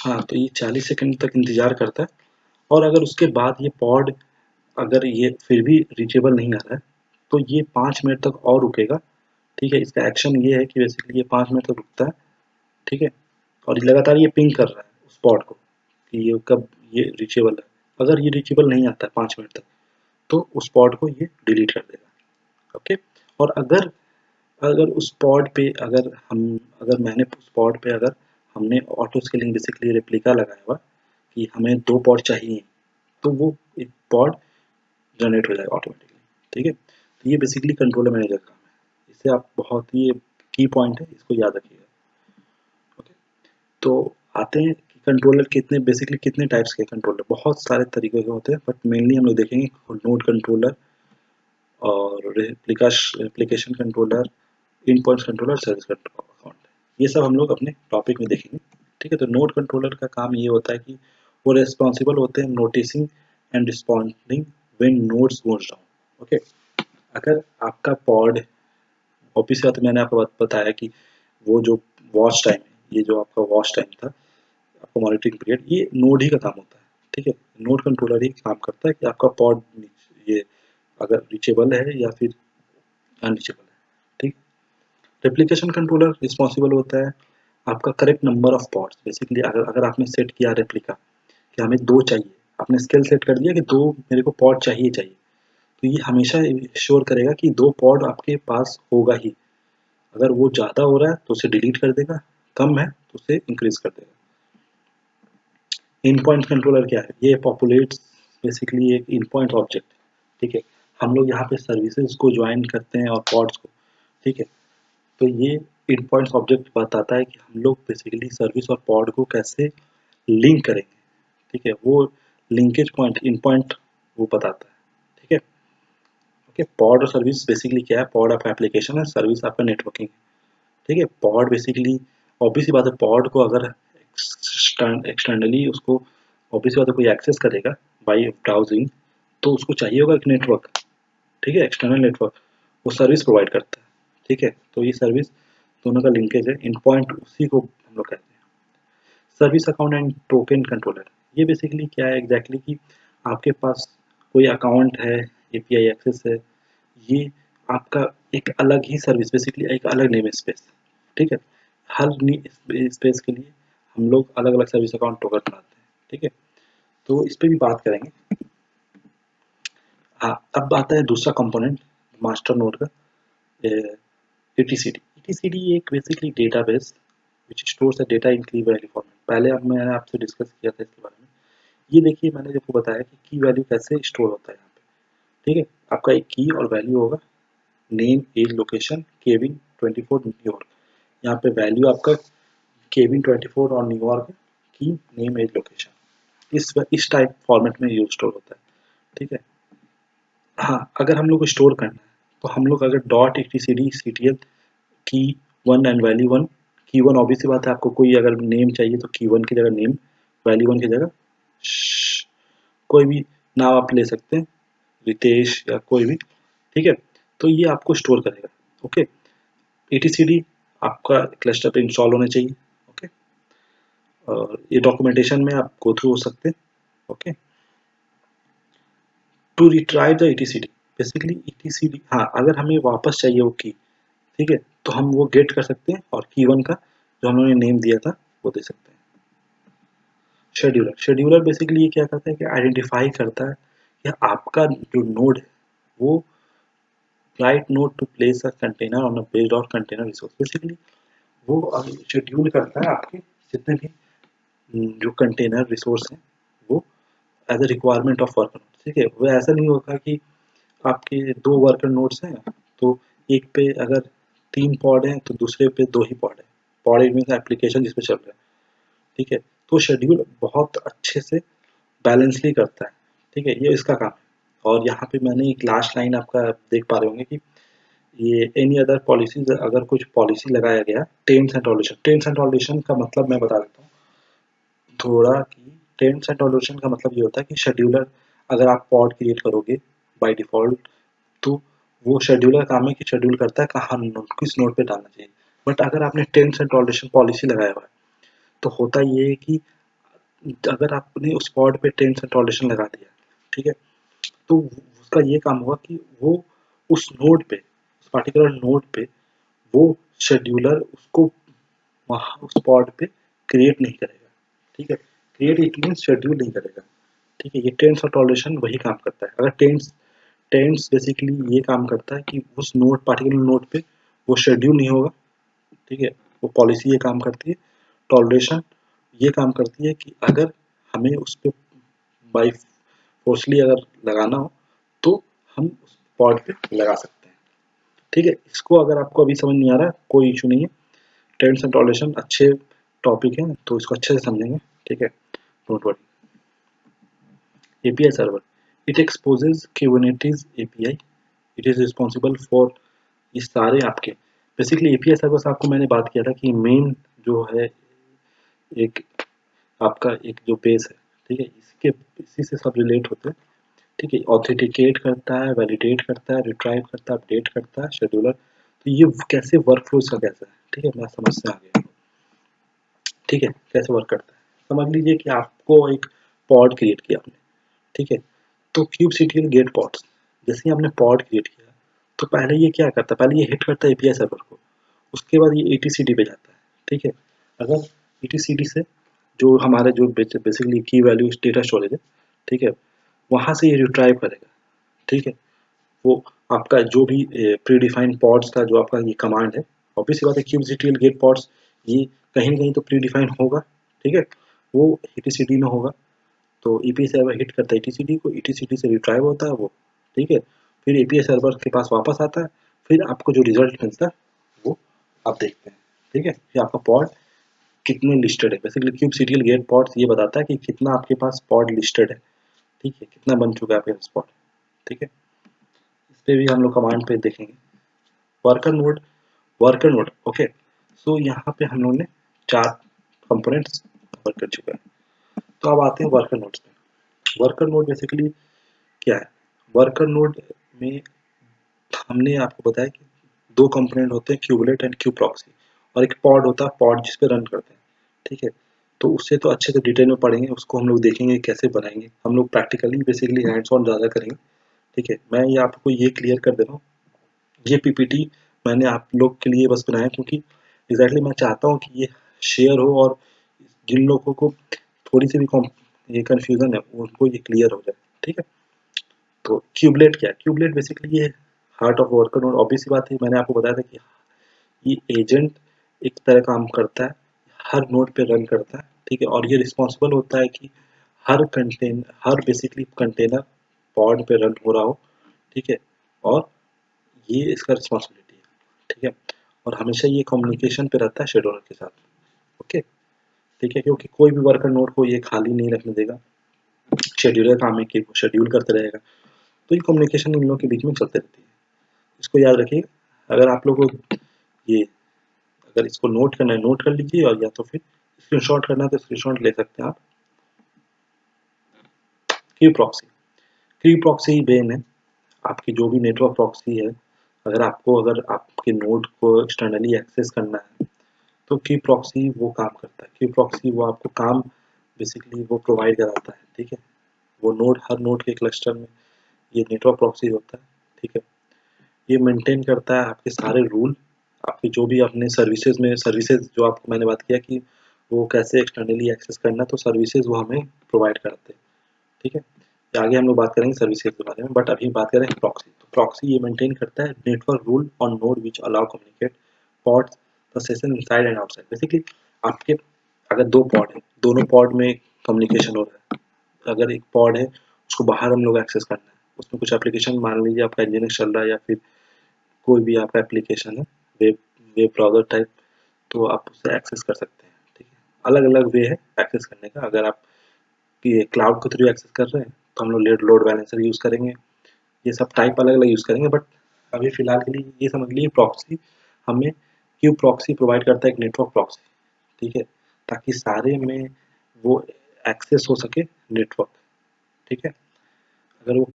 हाँ, तो ये 40 सेकंड तक इंतज़ार करता है और अगर उसके बाद ये पॉड अगर ये फिर भी रीचेबल नहीं आ रहा है, तो ये 5 मिनट तक और रुकेगा, ठीक है? इसका एक्शन ये है कि बेसिकली ये 5 मिनट तक रुकता है, ठीक है? और लगातार ये पिंग कर रहा है उस पॉड को कि ये कब ये रीचेबल है। अगर ये रीचेबल नहीं आता है 5 मिनट तक, तो उस पॉड को ये डिलीट कर देगा, ओके? और अगर अगर उस पॉड पे अगर मैंने उस पॉड पे अगर हमने ऑटो स्केलिंग बेसिकली रेप्लिका लगाया हुआ कि हमें 2 पॉड चाहिए, तो वो एक पॉड जनरेट हो जाएगा ऑटोमेटिकली, ठीक है? तो ये बेसिकली कंट्रोलर मैनेजर का काम है। इससे आप बहुत ही की पॉइंट है, इसको याद रखिएगा, ओके? तो आते हैं कि कंट्रोलर कितने टाइप्स के कंट्रोलर, बहुत सारे तरीके के होते हैं, बट मेनली हम लोग देखेंगे नोड कंट्रोलर और application controller, endpoints controller, service controller account, ये सब हम लोग अपने टॉपिक में देखेंगे, ठीक है? तो नोड कंट्रोलर का काम ये होता है कि वो रिस्पॉन्सिबल होते हैं noticing and responding when nodes goes down, okay? अगर आपका पॉड, ऑब्वियस बात है, मैंने आपको बताया कि वो जो वॉच टाइम है, ये जो आपका वॉच टाइम था, आपका मॉनिटरिंग पीरियड, ये नोड ही का काम होता है, ठीक है? नोड कंट्रोलर ही काम करता है कि आपका पॉड ये अगर रीचेबल है या फिर अनरीचेबल है, ठीक? रेप्लिकेशन कंट्रोलर रिस्पॉन्सिबल होता है आपका correct number of pods, basically अगर अगर आपने सेट किया रेप्लिका कि हमें 2 चाहिए, आपने स्केल सेट कर दिया कि 2 मेरे को पॉड चाहिए, तो ये हमेशा श्योर करेगा कि 2 पॉड आपके पास होगा ही। अगर वो ज़्यादा हो रहा है तो उसे डिलीट कर देगा, कम है तो उसे इंक्रीज कर देगा। इन पॉइंट कंट्रोलर क्या है? ये पॉपुलेट्स बेसिकली एक इन पॉइंट ऑब्जेक्ट, ठीक है? हम लोग यहाँ पे सर्विसेज को ज्वाइन करते हैं और पॉड्स को, ठीक है? तो ये इन पॉइंट्स ऑब्जेक्ट बताता है कि हम लोग बेसिकली सर्विस और पॉड को कैसे लिंक करेंगे, ठीक है? वो लिंकेज पॉइंट, इन पॉइंट वो बताता है, ठीक है? ओके, पॉड और सर्विस बेसिकली क्या है? पॉड आपका एप्लीकेशन है, सर्विस आपका नेटवर्किंग है, ठीक है? पॉड बेसिकली ऑब्वियस सी बात है, पॉड को अगर एक्सटर्नली उसको ऑब्वियस बात है कोई एक्सेस करेगा बाय ब्राउजिंग, तो उसको चाहिए होगा एक नेटवर्क, ठीक है? एक्सटर्नल नेटवर्क वो सर्विस प्रोवाइड करता है, ठीक है? तो ये सर्विस दोनों का लिंकेज है, इन पॉइंट उसी को हम लोग कहते हैं। Service account and token controller, ये बेसिकली क्या है एग्जैक्टली कि आपके पास कोई अकाउंट है, एपीआई एक्सेस है, ये आपका एक अलग ही सर्विस, बेसिकली एक अलग नेम स्पेस, ठीक है? हर स्पेस के लिए हम लोग अलग अलग सर्विस अकाउंट टोकन बनाते हैं, ठीक है? तो इस पे भी बात करेंगे। हाँ, अब आता है दूसरा कंपोनेंट मास्टर नोड का, एटीसीडी। एटीसीडी एक basically database which stores the data in key value format. पहले अब मैंने आपसे डिस्कस किया था इसके बारे में। ये देखिए, मैंने आपको बताया कि की वैल्यू कैसे स्टोर होता है यहाँ पे, ठीक है? आपका एक की और वैल्यू होगा, name, age, location, Kevin 24 New York. यहाँ पे वैल्यू आपका केविन 24 और न्यूयॉर्क है, की, नेम, एज, लोकेशन, इस टाइप फॉर्मेट में यूज स्टोर होता है, ठीक है? हाँ, अगर हम लोग को स्टोर करना है तो हम लोग अगर डॉट etcd ctl की वन एंड वैल्यू वन, की वन ऑब्वियस सी बात है, आपको कोई अगर नेम चाहिए तो की वन की जगह नेम, वैल्यू वन की जगह कोई भी नाम आप ले सकते हैं, रितेश या कोई भी, ठीक है? तो ये आपको स्टोर करेगा, ओके? etcd आपका क्लस्टर पे इंस्टॉल होने चाहिए, ओके? और ये डॉक्यूमेंटेशन में आप गो थ्रू हो सकते हैं, okay? To retrieve the etcd, basically etcd, हाँ, अगर हमें वापस चाहिए वो की, ठीक है, तो हम वो गेट कर सकते हैं और की वन का जो हम लोगों ने नेम दिया था वो दे सकते हैं। शेड्यूलर, शेड्यूलर बेसिकली ये क्या करता है कि आइडेंटिफाई करता है कि आपका जो नोड है वो right node to place a container on a based on container resource, basically वो शेड्यूल करता है आपके जितने भी जो कंटेनर रिसोर्स हैं वो as a requirement of worker, ठीक है? वो ऐसा नहीं होगा कि आपके 2 वर्कर नोड्स हैं, तो एक पे अगर 3 पॉड हैं तो दूसरे पे 2 ही पॉड है। पॉड इट मीन्स एप्लीकेशन जिस पे चल रहा है, ठीक है? तो शेड्यूल बहुत अच्छे से बैलेंसली करता है, ठीक है? ये इसका काम है। और यहाँ पे मैंने एक लास्ट लाइन आपका देख पा रहे होंगे कि ये एनी अदर पॉलिसीज, अगर कुछ पॉलिसी लगाया गया, टर्म्स एंड कंडीशन का मतलब मैं बता देता हूँ थोड़ा कि टर्म्स एंड कंडीशन का मतलब ये होता है कि शेड्यूलर, अगर आप पॉड क्रिएट करोगे बाय डिफ़ॉल्ट, तो वो शेड्यूलर काम है कि शेड्यूल करता है कहाँ नोड, किस नोड पे डालना चाहिए। बट अगर आपने टर्म्स एंड कंडीशन पॉलिसी लगाया हुआ है, तो होता ये है कि अगर आपने उस पॉड पे टेंस एंड टॉलरेशन लगा दिया, ठीक है, तो उसका ये काम होगा कि वो उस नोड पे, उस पार्टिकुलर नोड पे वो शेड्यूलर उसको वहाँ उस पॉड पे क्रिएट नहीं करेगा, ठीक है। क्रिएट इट मीन्स शेड्यूल नहीं करेगा, ठीक है। ये टेंस और टॉलरेशन वही काम करता है। अगर टेंस टेंस बेसिकली ये काम करता है कि उस नोड पार्टिकुलर नोड पे वो शेड्यूल नहीं होगा, ठीक है, वो पॉलिसी ये काम करती है। टॉलरेशन ये काम करती है कि अगर हमें उस पे बाई फोर्सली अगर लगाना हो तो हम उस पॉड पे लगा सकते हैं, ठीक है। इसको अगर आपको अभी समझ नहीं आ रहा कोई इशू नहीं है, टेंस एंड टॉलरेशन अच्छे टॉपिक है तो इसको अच्छे से समझेंगे, ठीक है, don't worry. API server, it exposes Kubernetes API, it is responsible for ये सारे आपके बेसिकली API सर्वर आपको मैंने बात किया था कि मेन जो है एक आपका एक जो बेस है, ठीक है, इसके इसी से सब रिलेट होते हैं, ठीक है। ऑथेंटिकेट करता है, वैलिडेट करता है, रिट्राइव करता है, अपडेट करता है शेड्यूलर। तो ये कैसे वर्क फ्लो इसका कैसा है, ठीक है, मैं समझ से आ गया, ठीक है, कैसे वर्क करता है। समझ लीजिए कि आपको एक पॉड क्रिएट किया आपने, ठीक है, तो kubectl गेट पॉड्स, जैसे ही आपने पॉड क्रिएट किया तो पहले ये क्या करता है, पहले ये हिट करता है एपीआई सर्वर को, उसके बाद ये etcd पे जाता है, ठीक है। अगर etcd से जो हमारे जो बेसिकली की वैल्यू डेटा स्टोरेज है, ठीक है, वहां से ये रिट्राइव करेगा, ठीक है। वो आपका जो भी प्री डिफाइंड पॉड्स का जो आपका ये कमांड है, ऑब्वियस सी बात है kubectl गेट पॉड्स ये कहीं ना कहीं तो प्री डिफाइंड होगा, ठीक है, वो etcd में होगा। तो ईपीआई सर्वर हिट करता है ईटीसीडी को, ईटीसीडी से रिट्राइव होता है वो, ठीक है, फिर एपीआई सर्वर के पास वापस आता है, फिर आपको जो रिजल्ट मिलता है वो आप देखते हैं, ठीक है। फिर आपका पॉड कितने लिस्टेड है, बेसिकली kubectl गेट पॉड्स ये बताता है कि कितना आपके पास पॉड लिस्टेड है, ठीक है, कितना बन चुका है आपके पास पॉड, ठीक है। इस पे भी हम लोग कमांड पे देखेंगे। Worker node okay. सो यहाँ पे हम लोग ने 4 कंपोनेंट्स कवर कर चुका है। तो अब आते हैं वर्कर नोड्स पे। वर्कर नोड बेसिकली क्या है, वर्कर नोड में हमने आपको बताया कि 2 कंपोनेंट होते हैं, क्यूबलेट एंड क्यू प्रॉक्सी, और एक पॉड होता है, पॉड जिस पे रन करते हैं, ठीक है। तो उससे तो अच्छे से डिटेल में पढ़ेंगे, उसको हम लोग देखेंगे कैसे बनाएंगे, हम लोग प्रैक्टिकली बेसिकली हैंड्स ऑन ज़्यादा करेंगे, ठीक है। मैं ये आपको ये क्लियर कर दे रहा हूँ, ये पीपीटी मैंने आप लोग के लिए बस बनाया क्योंकि एग्जैक्टली मैं चाहता हूँ कि ये शेयर हो और जिन लोगों को थोड़ी सी भी ये कन्फ्यूजन है उनको ये क्लियर हो जाए, ठीक है। तो क्यूबलेट क्या है, क्यूबलेट बेसिकली ये heart of worker node, obvious बात है, मैंने आपको बताया था कि ये एजेंट एक तरह काम करता है, हर नोड पे रन करता है, ठीक है, और ये रिस्पॉन्सिबल होता है कि हर बेसिकली कंटेनर पॉड पे रन हो रहा हो, ठीक है, और ये इसका रिस्पॉन्सिबिलिटी है, ठीक है। और हमेशा ये कम्युनिकेशन पे रहता है शेड्यूलर के साथ, ओके, ठीक है, क्योंकि कोई भी वर्कर नोड को ये खाली नहीं रखने देगा, शेड्यूलर काम है कि वो शेड्यूल करते रहेगा, तो ये कम्युनिकेशन इन लोगों के बीच में चलते रहती है, इसको याद रखिए। अगर आप लोगों को ये अगर इसको नोट करना है नोट कर लीजिए, और या तो फिर स्क्रीनशॉट करना है तो स्क्रीनशॉट ले सकते हैं आप। Q proxy, Q proxy Ben है आपकी जो भी नेटवर्क प्रॉक्सी है, अगर आपके नोड को एक्सटर्नली एक्सेस करना है तो क्यू प्रॉक्सी वो काम करता है, क्यू प्रॉक्सी वो आपको काम बेसिकली वो प्रोवाइड कराता है, ठीक है। वो नोड हर नोड के क्लस्टर में ये नेटवर्क प्रॉक्सी होता है, ठीक है। ये मेंटेन करता है आपके सारे रूल, आपके जो भी अपने सर्विसेज जो आपको मैंने बात किया कि वो कैसे एक्सटर्नली एक्सेस करना, तो सर्विसेज वो हमें प्रोवाइड कराते हैं, ठीक है। आगे हम लोग बात करेंगे सर्विसेज के बारे में, बट अभी बात करें प्रॉक्सी। तो प्रॉक्सी ये मेंटेन करता है network rule on node which allow communicate pods the session inside and outside. Basically आपके अगर 2 पॉड है, दोनों पॉड में कम्युनिकेशन हो रहा है, अगर एक पॉड है उसको बाहर हम लोग एक्सेस करना है, उसमें कुछ एप्लीकेशन मान लीजिए आपका इंजीनियरिंग चल रहा है या फिर कोई भी आपका एप्लीकेशन है, वेब वेब ब्राउज़र टाइप, तो आप उसे एक्सेस कर सकते हैं, ठीक है। अलग-अलग वे है एक्सेस करने का, अगर आप ये क्लाउड के थ्रू एक्सेस कर रहे हैं तो हम लोग लोड बैलेंसर यूज़ करेंगे, ये सब टाइप अलग-अलग यूज़ करेंगे, बट अभी फ़िलहाल के लिए ये समझ लीजिए प्रॉक्सी हमें क्यू प्रॉक्सी प्रोवाइड करता है, एक नेटवर्क प्रॉक्सी, ठीक है, ताकि सारे में वो एक्सेस हो सके नेटवर्क, ठीक है। अगर वो